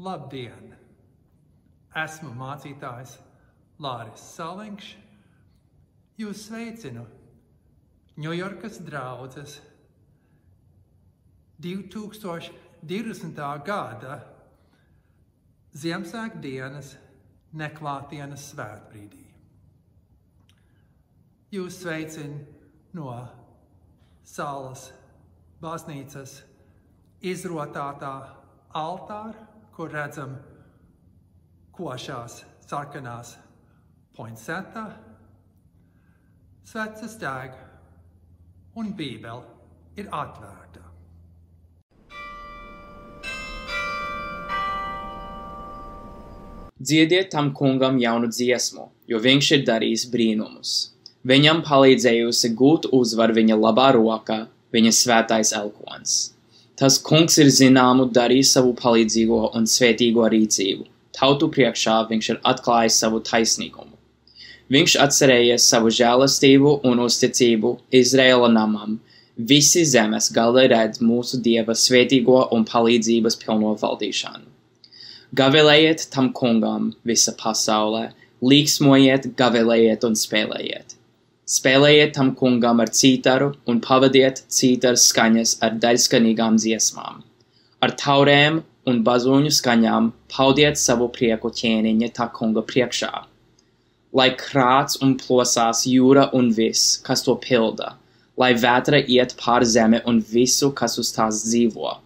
Labdien! Esmu mācītājs Lāris Saliņš. Jūs sveicinu Ņujorkas draudzes 2020. gada Ziemassvētku dienas neklātienes svētbrīdī. Jūs sveicinu no salas baznīcas izrotātā altāra, kur redzam košās sarkanās poinsetā, sveces deg un Bībele ir atvērta. Dziediet tam kungam jaunu dziesmu, jo viņš ir darījis brīnumus. Viņam palīdzējusi gūt uzvaru viņa labā roka, viņa svētais elkons. Tas kungs ir zināmu darījis savu palīdzīgo un svētīgo rīcību. Tautu priekšā viņš ir atklājis savu taisnīgumu. Viņš atcerējies savu žēlastību un uzticību Izraēla namam. Visi zemes gali redz mūsu Dieva svētīgo un palīdzības pilno valdīšanu. Gavilējiet tam kungam visa pasaulē, līksmojiet, gavilējiet un spēlējiet. Spēlējiet tam kungam ar cītaru un pavadiet cītaru skaņas ar daļskanīgām dziesmām. Ar taurēm un bazuņu skaņām paudiet savu prieku ķēniņa tā kunga priekšā. Lai krāts un plosās jūra un viss, kas to pilda, lai vētra iet pār zemi un visu, kas uz tās dzīvo.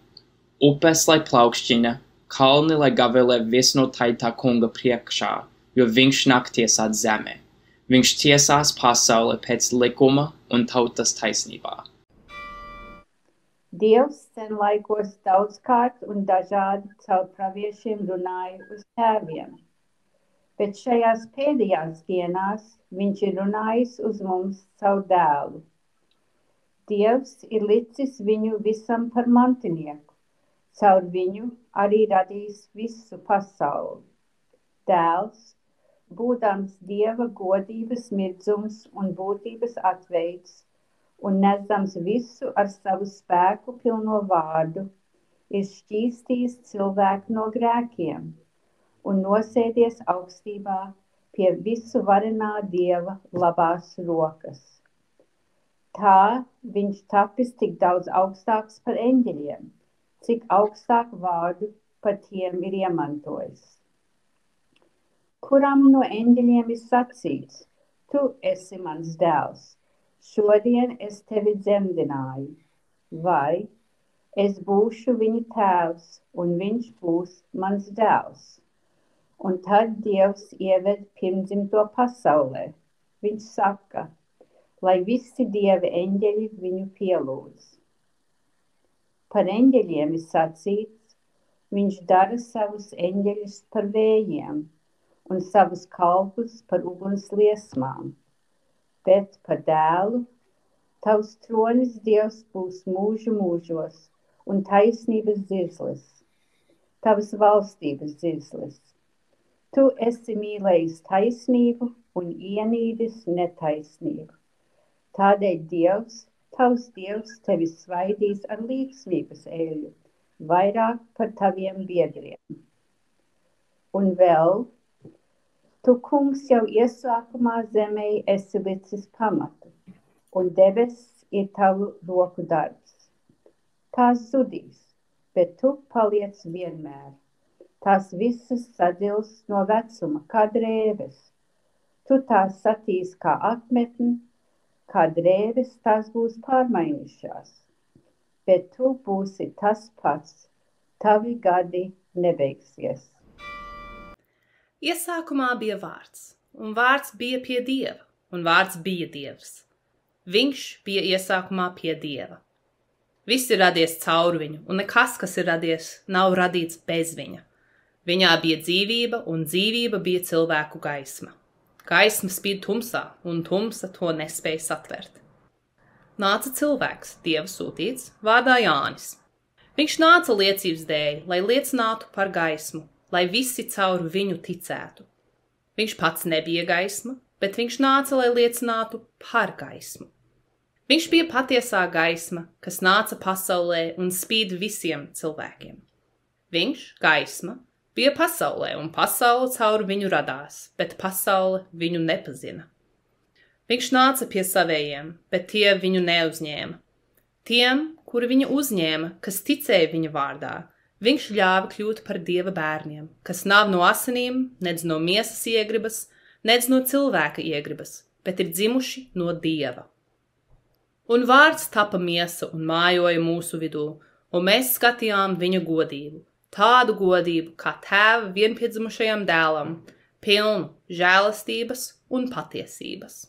Upes, lai plaukšķina, kalni, lai gavilē viss no tā kunga priekšā, jo viņš nāk tiesāt zemi. Viņš tiesās pasauli pēc likuma un tautas taisnībā. Dievs sen laikos daudzkārt un dažādi caur praviešiem runāja uz tēviem, bet šajās pēdējās dienās viņš ir runājis uz mums caur dēlu. Dievs ir licis viņu visam par mantinieku, caur viņu arī radījis visu pasauli. Dēls, būdams Dieva godības mirdzums un būtības atveids, un nesdams visu ar savu spēku pilno vārdu, ir šķīstījis cilvēku no grēkiem un nosēdies augstībā pie visu varenā Dieva labās rokas. Tā viņš tapis tik daudz augstāks par eņģeļiem, cik augstāku vārdu par tiem ir iemantojis. Kuram no eņģeļiem ir sacīts, tu esi mans dēls, šodien es tevi dzemdināju, vai es būšu viņa tēvs un viņš būs mans dēls. Un tad Dievs ieved pirmdzimto pasaulē. Viņš saka, lai visi Dieva eņģeļi viņu pielūdz. Par eņģeļiem ir sacīts, viņš dara savus eņģeļus par vējiem un savus kalpus par uguns liesmām. Bet par dēlu tavs tronis Dievs būs mūžu mūžos un taisnības zirslis, tavas valstības zirslis. Tu esi mīlējis taisnību un ienīdis netaisnību. Tādēļ Dievs, tavs Dievs, tevi svaidīs ar līgsmības eļļu, vairāk par taviem biedriem. Un vēl, tu, kungs, jau iesākumā zemei esi licis pamatu, un debesis ir tavu roku darbs. Tās zudīs, bet tu paliec vienmēr. Tās visas sadils no vecuma, kā drēves. Tu tās satīs kā akmetni, kā drēves tās būs pārmainījušās. Bet tu būsi tas pats, tavi gadi nebeigsies. Iesākumā bija vārds, un vārds bija pie Dieva, un vārds bija Dievs. Viņš bija iesākumā pie Dieva. Viss ir radies caur viņu, un nekas, kas ir radies, nav radīts bez viņa. Viņā bija dzīvība, un dzīvība bija cilvēku gaisma. Gaisma spīd tumsā, un tumsa to nespēja satvert. Nāca cilvēks, Dieva sūtīts, vārdā Jānis. Viņš nāca liecības dēļ, lai liecinātu par gaismu, lai visi caur viņu ticētu. Viņš pats nebija gaisma, bet viņš nāca, lai liecinātu par gaismu. Viņš bija patiesā gaisma, kas nāca pasaulē un spīd visiem cilvēkiem. Viņš, gaisma, bija pasaulē, un pasaule caur viņu radās, bet pasaule viņu nepazina. Viņš nāca pie savējiem, bet tie viņu neuzņēma. Tiem, kuri viņu uzņēma, kas ticēja viņa vārdā, viņš ļāva kļūt par Dieva bērniem, kas nav no asinīm, nedz no miesas iegribas, nedz no cilvēka iegribas, bet ir dzimuši no Dieva. Un vārds tapa miesa un mājoja mūsu vidū, un mēs skatījām viņa godību, tādu godību kā tēva vienpiedzimušajam dēlam, pilnu žēlastības un patiesības.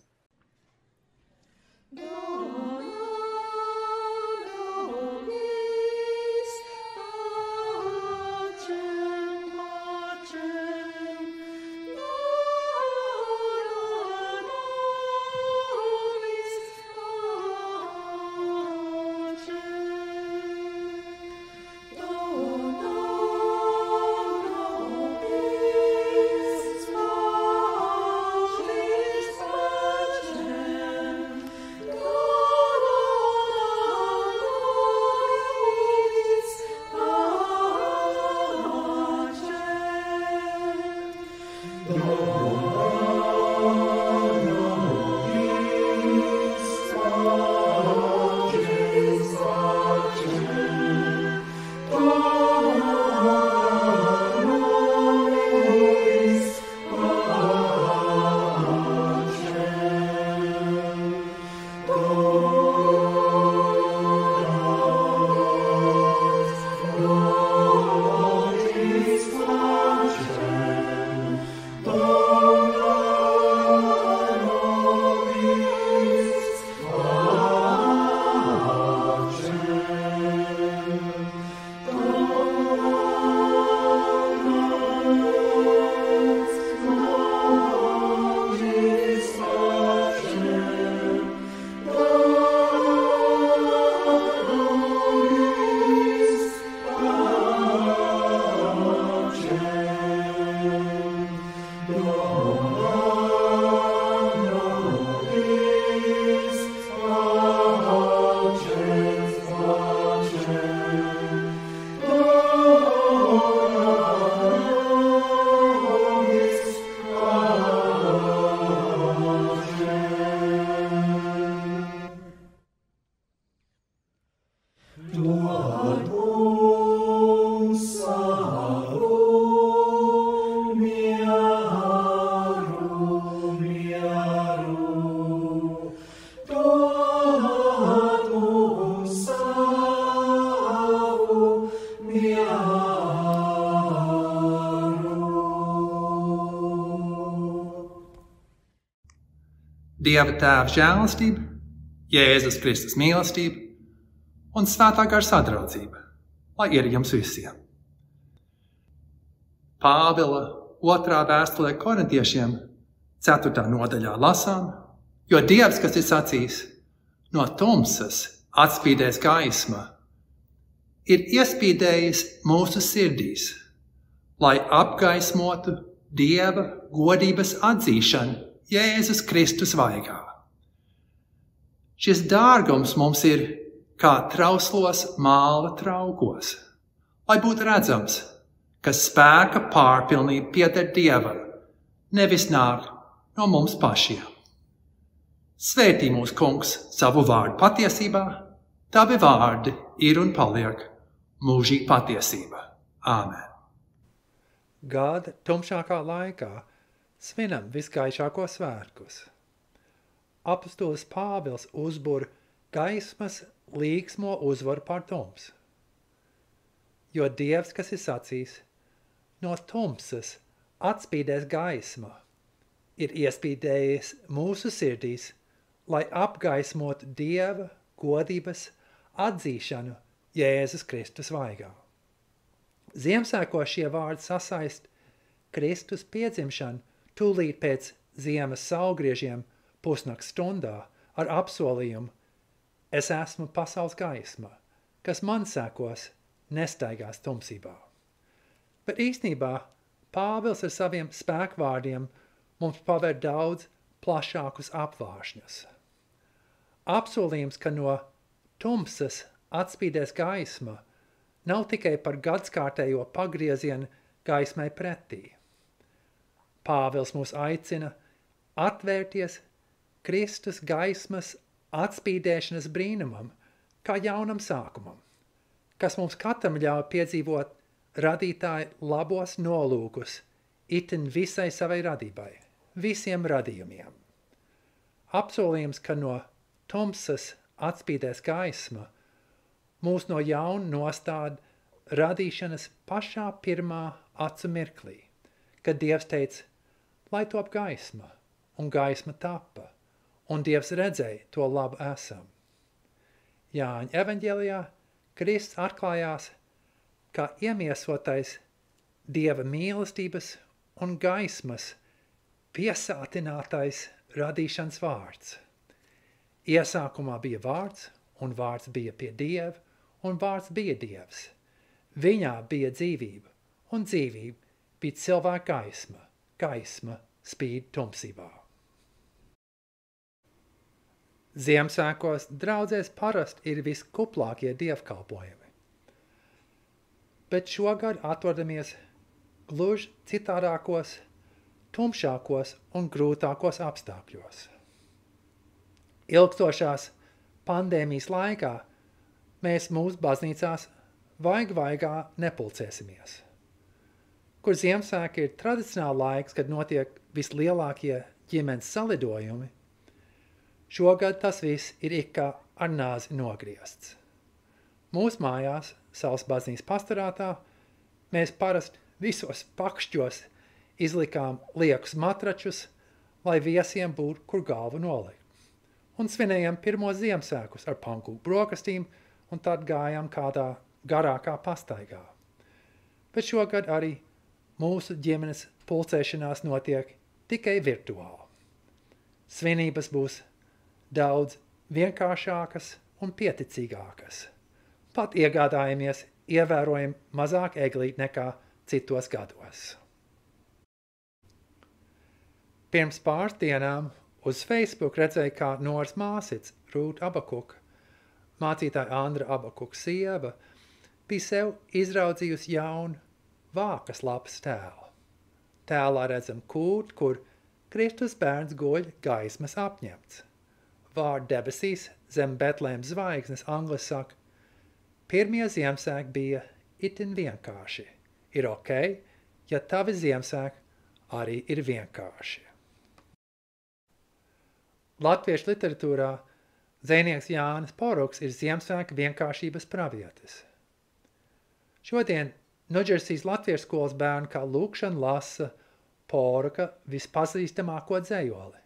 Dieva tēva žēlastība, Jēzus Kristus mīlestība un svētā gara sadraudzība, lai ir jums visiem. Pāvila 2. vēstulē korintiešiem 4. nodaļā lasām, jo Dievs, kas ir sacījis, no tumsas atspīdēs gaisma, ir iespīdējis mūsu sirdīs, lai apgaismotu Dieva godības atzīšanu Jēzus Kristus vaigā. Šis dārgums mums ir kā trauslos māla traukos, lai būtu redzams, ka spēka pārpilnība pieder Dievam, nevis nāk no mums pašiem. Svētī mūs, Kungs, savu vārdu patiesībā, tavi vārdi ir un paliek mūžīga patiesība. Āmen. Gada tumšākā laikā svinam visgaišāko svētkus. Apostolis Pāvils uzbur gaismas līksmo uzvaru pār tumsu. Jo Dievs, kas ir sacījis, no tumsas atspīdēs gaisma, ir iespīdējis mūsu sirdīs, lai apgaismotu Dieva godības atzīšanu Jēzus Kristus vaigā. Ziemassvētkos šie vārdi sasaist Kristus piedzimšanu tūlīt pēc ziemas saulgriežiem pusnakts stundā ar apsolījumu: es esmu pasaules gaisma, kas man sekos, nestaigās tumsībā. Bet īstenībā Pāvils ar saviem spēkvārdiem mums paver daudz plašākus apvāršņus. Apsolījums, ka no tumsas atspīdēs gaisma, nav tikai par gadskārtējo pagriezienu gaismai pretī. Pāvils mūs aicina atvērties Kristus gaismas atspīdēšanas brīnumam, kā jaunam sākumam, kas mums katram ļauj piedzīvot radītāja labos nolūkus itin visai savai radībai, visiem radījumiem. Apsolījums, ka no tumsas atspīdēs gaisma, mūs no jauna nostāda radīšanas pašā pirmā acu mirklī, kad Dievs teica, lai top gaisma, un gaisma tapa, un Dievs redzēja to labu esam. Jāņa evaņģēlijā Kristus atklājās kā iemiesotais Dieva mīlestības un gaismas piesātinātais radīšanas vārds. Iesākumā bija vārds, un vārds bija pie Dieva, un vārds bija Dievs. Viņā bija dzīvība, un dzīvība bija cilvēka gaisma, gaisma spīd tumsībā. Ziemassvētkos draudzēs parasti ir viskuplākie dievkalpojumi. Bet šogad atrodamies gluži citādākos, tumšākos un grūtākos apstākļos. Ilgstošās pandēmijas laikā mēs mūsu baznīcās vaigā nepulcēsimies. Kur Ziemassvētki ir tradicionāli laiks, kad notiek vislielākie ģimenes salidojumi, šogad tas viss ir it kā ar nāzi nogriezts. Mūsu mājās, savas baznīcas pastorātā, mēs parasti visos pakšķos izlikām liekus matračus, lai viesiem būtu, kur galvu nolikt. Un svinējām pirmos Ziemassvētkus ar pankūku brokastīm, un tad gājām kādā garākā pastaigā. Bet šogad arī mūsu ģimenes pulcēšanās notiek tikai virtuāli. Svinības būs daudz vienkāršākas un pieticīgākas. Pat iegādājamies ievērojami mazāk eglīti nekā citos gados. Pirms pāris dienām uz Facebook redzēju, kā Noras māsits Rūta Abakuka, mācītāja Andra Abakuka sieva, bija sev izraudzījusi jaunu vākas lapas tēlu. Tēlā redzam kūti, kur Kristus bērns guļ gaismas apņemts. Vārdu debesīs zem Betlēmas zvaigznes anglis saka, pirmie Ziemassvētki bija itin vienkārši. Ir ok, ja tavi Ziemassvētki arī ir vienkārši. Latviešu literatūrā dzejnieks Jānis Poruks ir Ziemassvētku vienkāršības pravietis. Šodien Ņūdžersijas latviešu skolas bērni kā lūkšana lasa Poruka vispazīstamāko dzejoli –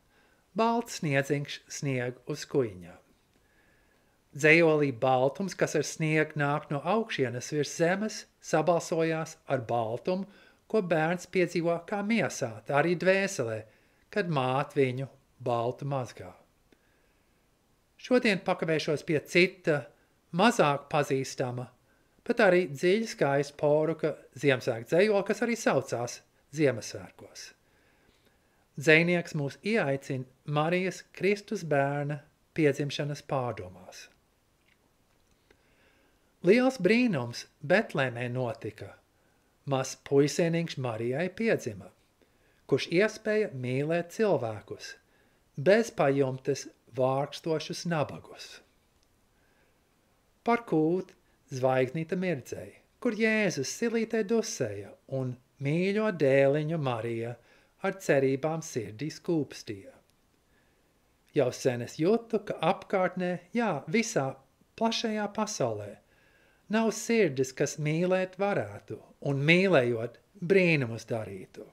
balts sniedziņš sniegu uz kuiņām. Dzejolī baltums, kas ar sniegu nāk no augšienes virs zemes, sabalsojās ar baltumu, ko bērns piedzīvo kā miesā, tā arī dvēselē, kad māte viņu baltu mazgā. Šodien pakavēšos pie cita, mazāk pazīstama, bet arī dziļi skaista Poruka Ziemassvētku dzejola, kas arī saucās Ziemassvētkos. Dzejnieks mūs ieaicina Marijas Kristus bērna piedzimšanas pārdomās. Liels brīnums Betlēmē notika. Mazs puisēniņš Marijai piedzima, kurš iespēja mīlēt cilvēkus, bez pajumtes vārkstošus nabagus. Par kūti zvaigznīte mirdzēja, kur Jēzus silītē dusēja un mīļo dēliņu Marija ar cerībām sirdī skūpstīja. Jau sen es jūtu, ka apkārtnē, visā plašajā pasaulē, nav sirdis, kas mīlēt varētu un mīlējot brīnumus darītu.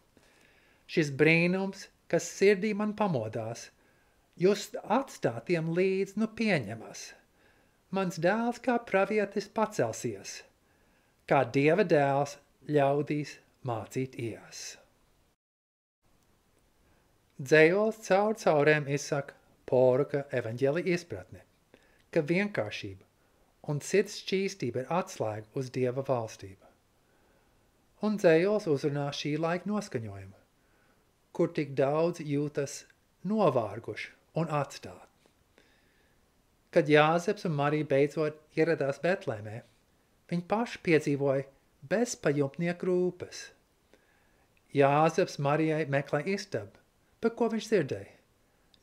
Šis brīnums, kas sirdī man pamodās, just atstātiem līdz pieņemas. Mans dēls kā pravietis pacelsies, kā Dieva dēls ļaudīs mācīt ies. Dzejols caur caurēm izsaka Poruka evaņģēlija izpratne, ka vienkāršība un sirds šķīstība ir atslēga uz Dieva valstību. Un dzejols uzrunā šī laika noskaņojumu, kur tik daudz jūtas novārguši un atstāti. Kad Jāzeps un Marija beidzot ieradās Betlēmē, viņi paši piedzīvoja bezpajumtnieku rūpes, Jāzeps Marijai meklē istabu, bet ko viņš dzirdēja?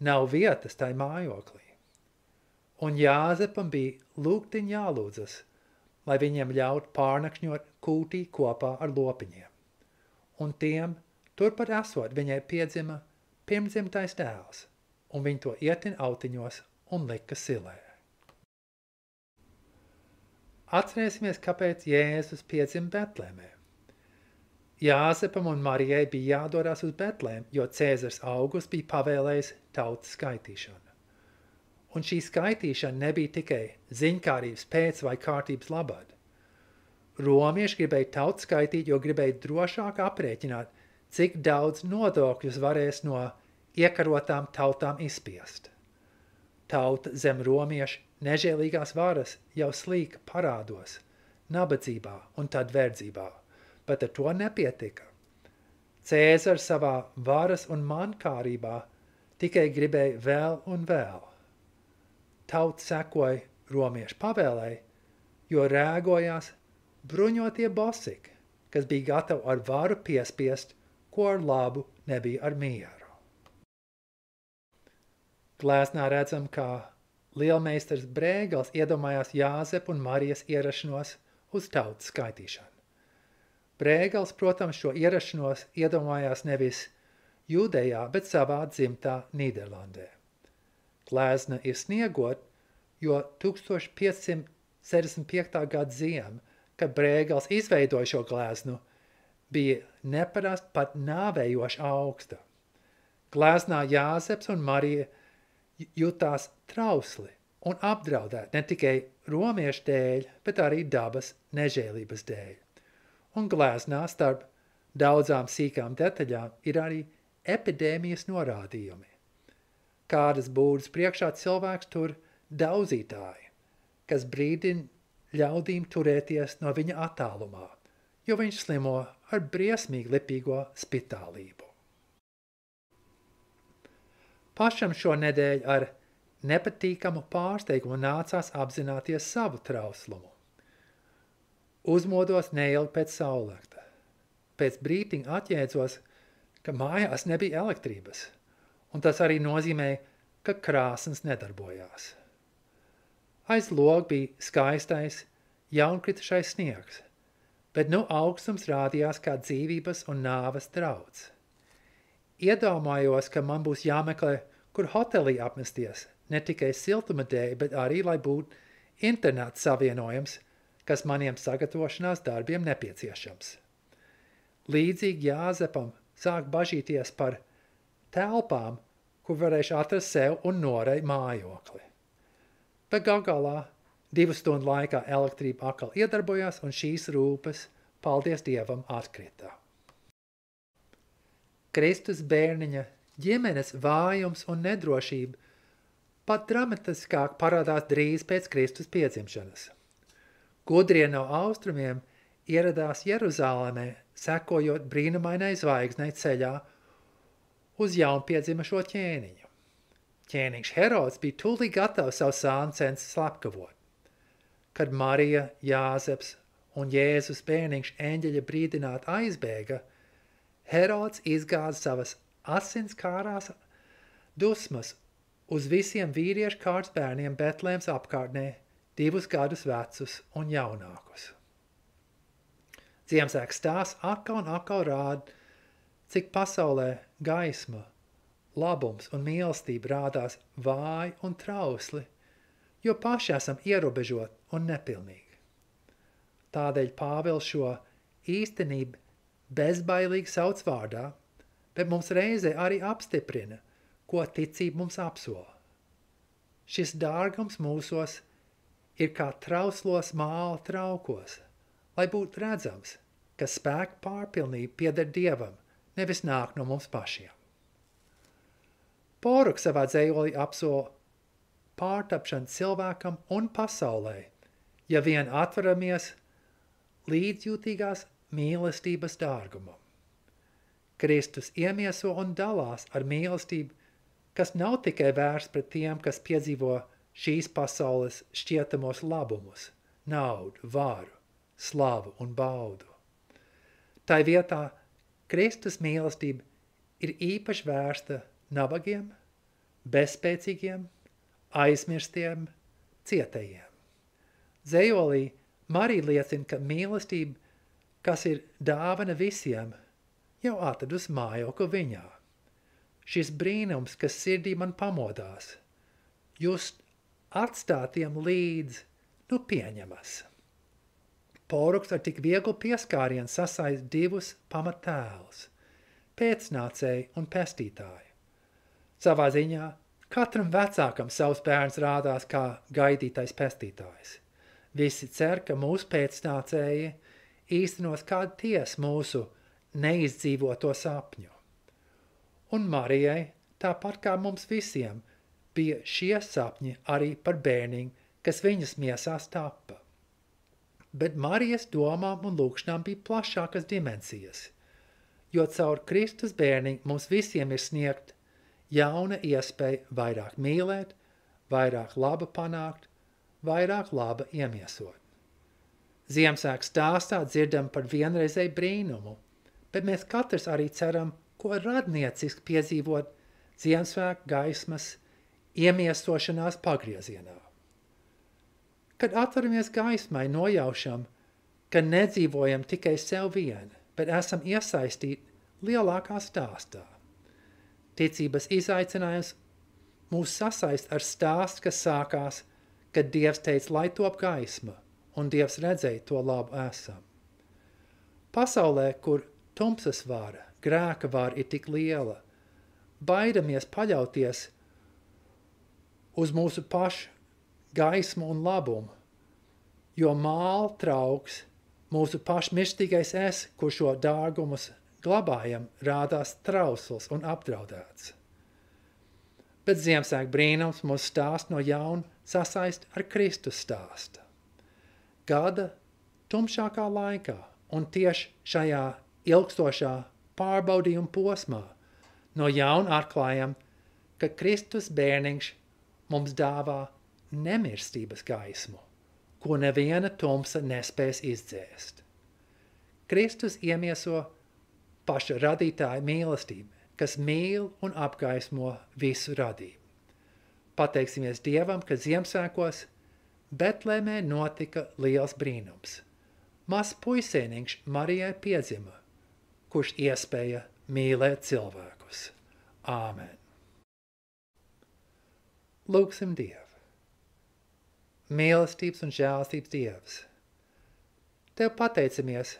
Nav vietas tai mājoklī. Un Jāzepam bija lūgtiņ jālūdzas, lai viņiem ļaut pārnakšņot kūtī kopā ar lopiņiem. Un tiem, turpat esot, viņai piedzima pirmdzimtais dēls, un viņi to ietin autiņos un lika silē. Atcerēsimies, kāpēc Jēzus piedzima Betlēmē. Jāzepam un Marijai bija jādodas uz Betlēm, jo Cēzars Augusts bija pavēlējis tautas skaitīšanu. Un šī skaitīšana nebija tikai ziņkārības pēc vai kārtības labad. Romieši gribēja tautu skaitīt, jo gribēja drošāk aprēķināt, cik daudz nodokļus varēs no iekarotām tautām izspiest. Tauta zem romiešu nežēlīgās varas jau slīka parādos, nabadzībā un tad verdzībā, bet ar to nepietika. Cēzars savā varas un mankārībā tikai gribēja vēl un vēl. Tauta sekoja romiešu pavēlei, jo rēgojās bruņotie bosiki, kas bija gatavi ar varu piespiest, ko ar labu nebija ar mieru. Glēznā redzam, kā lielmeistars Brēgels iedomājās Jāzepu un Marijas ierašanos uz tautas skaitīšanu. Brēgels, protams, šo ierašanos iedomājās nevis Jūdejā, bet savā dzimtā Nīderlandē. Glēzna ir sniegot, jo 1565. gada ziema, kad Brēgels izveidoja šo glēznu, bija neparast pat nāvējoši augsta. Glēznā Jāzeps un Marija jutās trausli un apdraudēti ne tikai romiešu dēļ, bet arī dabas nežēlības dēļ. Un glēznā starp daudzām sīkām detaļām ir arī epidēmijas norādījumi. Kādas būdas priekšā cilvēks tur daudzītāji, kas brīdina ļaudīm turēties no viņa attālumā, jo viņš slimo ar briesmīgi lipīgo spitālību. Pašam šonedēļ ar nepatīkamu pārsteigumu nācās apzināties savu trauslumu. Uzmodos neilgi pēc saulēkta. Pēc brītiņa atjēdzos, ka mājās nebija elektrības, un tas arī nozīmēja, ka krāsns nedarbojās. Aiz loga bija skaistais, jaunkritušais sniegs, bet nu augstums rādījās kā dzīvības un nāves drauds. Iedomājos, ka man būs jāmeklē, kur hotelī apmesties, ne tikai siltuma dēļ, bet arī, lai būtu internets savienojums, kas maniem sagatavošanās darbiem nepieciešams. Līdzīgi Jāzepam sāk bažīties par telpām, kur varēšu atrast sev un Norei mājokli. Bet galā 2 stundu laikā elektrība atkal iedarbojās un šīs rūpes, paldies Dievam, atkrita. Kristus bērniņa ģimenes vājums un nedrošība pat dramatiskāk parādās drīz pēc Kristus piedzimšanas. Gudrie no austrumiem ieradās Jeruzālēmē, sekojot brīnumainai zvaigznei ceļā uz jaunpiedzimušo ķēniņu. Ķēniņš Herods bija tūlīt gatavs savu sānu censt slepkavot. Kad Marija, Jāzeps un Jēzus bērniņš eņģeļa brīdināt aizbēga, Herods izgāza savas asinskārās dusmas uz visiem vīriešu kārtas bērniem Betlēmas apkārtnē, 2 gadus vecus un jaunākus. Ziemassvētku stāsts atkal un atkal rāda, cik pasaulē gaisma, labums un mīlestība rādās vāji un trausli, jo paši esam ierobežoti un nepilnīgi. Tādēļ Pāvils šo īstenību bezbailīgi sauc vārdā, bet mums reizē arī apstiprina, ko ticība mums apsola. Šis dārgums mūsos ir kā trauslos māla traukos, lai būtu redzams, ka spēka pārpilnība pieder Dievam, nevis nāk no mums pašiem. Poruks savā dzējolī apsola pārtapšanu cilvēkam un pasaulē, ja vien atveramies līdzjūtīgās mīlestības dārgumam. Kristus iemieso un dalās ar mīlestību, kas nav tikai vērsts pret tiem, kas piedzīvo šīs pasaules šķietamos labumus, naudu, varu, slavu un baudu. Tai vietā Kristus mīlestība ir īpaši vērsta nabagiem, bezspēcīgiem, aizmirstiem, cietajiem. Dzējolī Marija liecina, ka mīlestība, kas ir dāvana visiem, jau atradus mājokli viņā. Šis brīnums, kas sirdī man pamodās, just atstātiem līdz, nu pieņemas. Poruks ar tik vieglu pieskārienu sasaist divus pamattēlus – pēcnācēju un pestītāju. Savā ziņā katram vecākam savs bērns rādās kā gaidītais pestītājs. Visi cer, ka mūsu pēcnācēji īstenos kādu tiesu mūsu neizdzīvoto sapņu. Un Marijai, tāpat kā mums visiem, bija šie sapņi arī par bērniņu, kas viņas miesās tappa. Bet Marijas domām un lūkšanām bija plašākas dimensijas, jo caur Kristus bērniņu mums visiem ir sniegt jauna iespēja vairāk mīlēt, vairāk laba panākt, vairāk laba iemiesot. Ziemassvētku stāstā dzirdam par vienreizēju brīnumu, bet mēs katrs arī ceram, ko radnieciski piedzīvot Ziemassvētku gaismas iemiesošanās pagriezienā. Kad atveramies gaismai, nojaušam, ka nedzīvojam tikai sev vien, bet esam iesaistīti lielākā stāstā. Ticības izaicinājums mūs sasaist ar stāstu, kas sākās, kad Dievs teica, lai top gaisma, un Dievs redzēja to labu esam. Pasaulē, kur tumsas vara, grēka vara ir tik liela, baidamies paļauties uz mūsu pašu gaismu un labumu, jo māla trauks mūsu pašmirstīgais es, kur šo dārgumus glabājam, rādās trausls un apdraudēts. Bet Ziemassvētku brīnums mūs stāst no jauna sasaist ar Kristus stāstu. Gada tumšākā laikā un tieši šajā ilgstošā pārbaudījuma posmā no jauna atklājam, ka Kristus bērniņš mums dāvā nemirstības gaismu, ko neviena tumsa nespēs izdzēst. Kristus iemieso paša radītāja mīlestību, kas mīl un apgaismo visu radību. Pateiksimies Dievam, ka Ziemassvētkos Betlēmē notika liels brīnums. Mazs puisēniņš Marijai piedzima, kurš iespēja mīlēt cilvēkus. Āmen. Lūksim Dievu. Mīlestības un žēlstības Dievs. Tev pateicamies,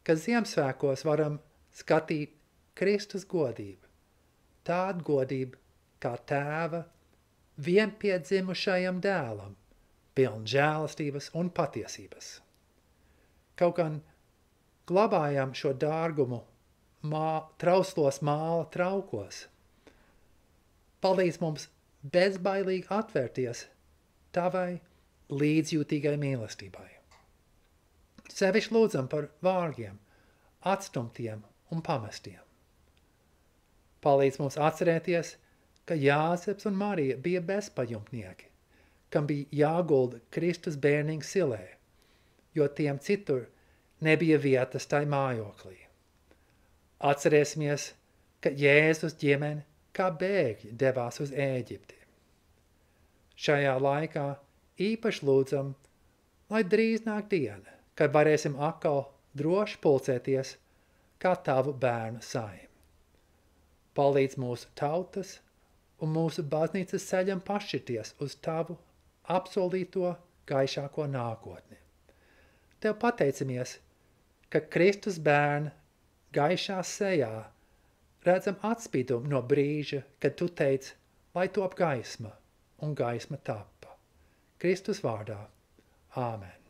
ka Ziemassvētkos varam skatīt Kristus godību, tādu godību kā tēva vienpiedzimušajam dēlam, piln žēlstības un patiesības. Kaut gan glabājam šo dārgumu trauslos māla traukos, palīdz mums bezbailīgi atvērties tavai līdzjūtīgai mīlestībai. Sevišķi lūdzam par vārgiem, atstumtiem un pamestiem. Palīdz mums atcerēties, ka Jāzeps un Marija bija bezpajumtnieki, kam bija jāgulda Kristus bērniņa silē, jo tiem citur nebija vietas tai mājoklī. Atcerēsimies, ka Jēzus ģimene kā bēgļi devās uz Ēģipti. Šajā laikā īpaši lūdzam, lai drīz nāk diena, kad varēsim atkal droši pulcēties kā tavu bērnu saimi. Palīdz mūsu tautas un mūsu baznīcas ceļam pašķirties uz tavu apsolīto gaišāko nākotni. Tev pateicamies, ka Kristus bērna gaišā sejā redzam atspīdumu no brīža, kad tu teici, lai top gaisma, un gaisma tappa. Kristus vārdā. Āmen.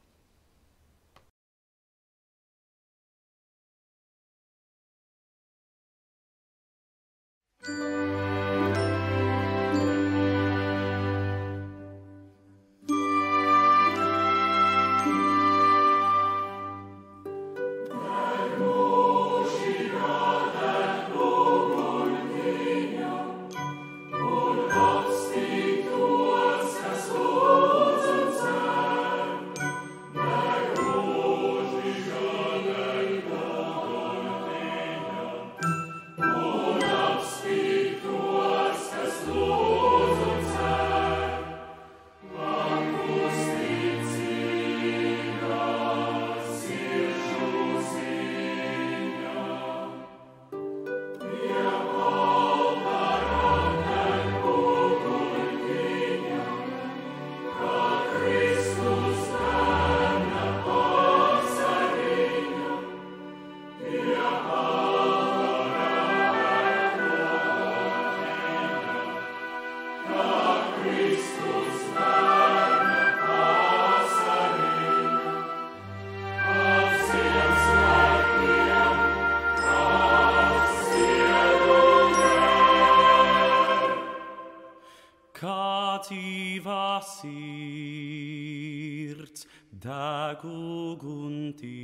deg uguntiņā.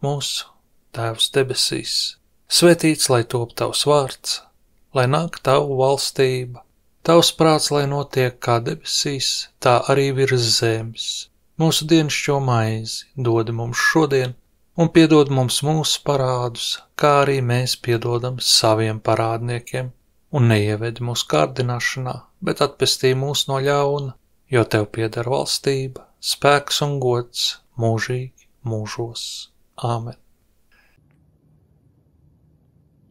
Mūsu Tēvs debesīs, svētīts lai top tavs vārds, lai nāk tavu valstība, tavs prāts, lai notiek kā debesīs, tā arī virs zemes. Mūsu dienascho maizi dod mums šodien, un piedod mums mūsu parādus, kā arī mēs piedodam saviem parādniekiem, un neievedi mūsu kārdināšanā, bet atpestī mūs no ļauna, jo tev pieder valstība, spēks un gods mūžīgi mūžos. Āmen.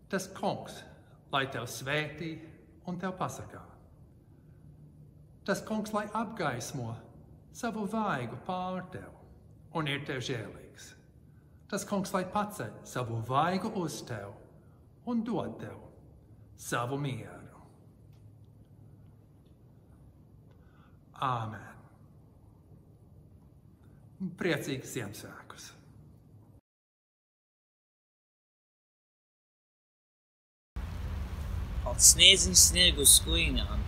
Tas kungs, lai tev svētī un tev pasargā. Tas kungs, lai apgaismo savu vaigu pār tev un ir tev žēlīgs. Tas kungs, lai paceļ savu vaigu uz tev un dod tev savu mieru. Āmen. Priecīgus Ziemassvētkus! Sniedzam sniegu uz kuinām,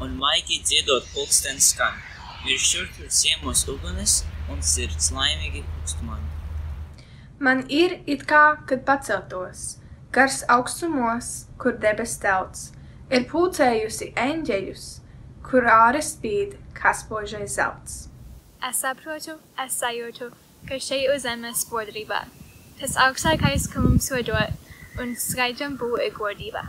un maigi dziedot pulkstens skan. Ir šur tur ciemos uguns, un sirds laimīgi kukst man. Man ir it kā, kad paceltos, gars augstumos, kur debes telts, ir pulcējusi eņģeļus, kur āre spīd, kā spožais zelts. Es saprotu, es sajūtu, ka šeit uz zemes bodrība. Tas augstākais, ka mums vadot, un skaidram būs godība.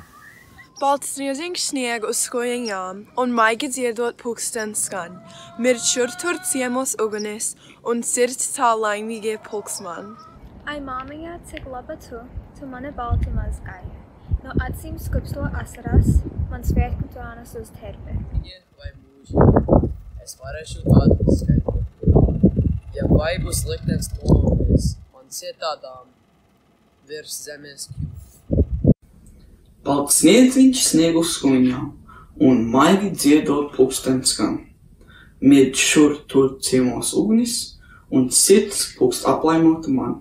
Balts sniedziņš sniegu uz skojiņām, un maigi dziedot pulkstens skan. Mirt šur tur ciemos ugunis, un sirds tā laimīgie pulks man. Ai, māmiņā, cik laba tu mani balti mazgāji. No acīm skubsto asaras, man svētku plānas uz terpe. Vai mūži, es varēšu tādu skaidru. Ja vai būs liktenis nomies, man cietādām virs zemes kļūst. Balts sniedziņš sniegu uz skuņām, un maigi dziedot pulkstens skan. Mirt šur tur ciemos ugnis, un sirds pulkst aplaimota man.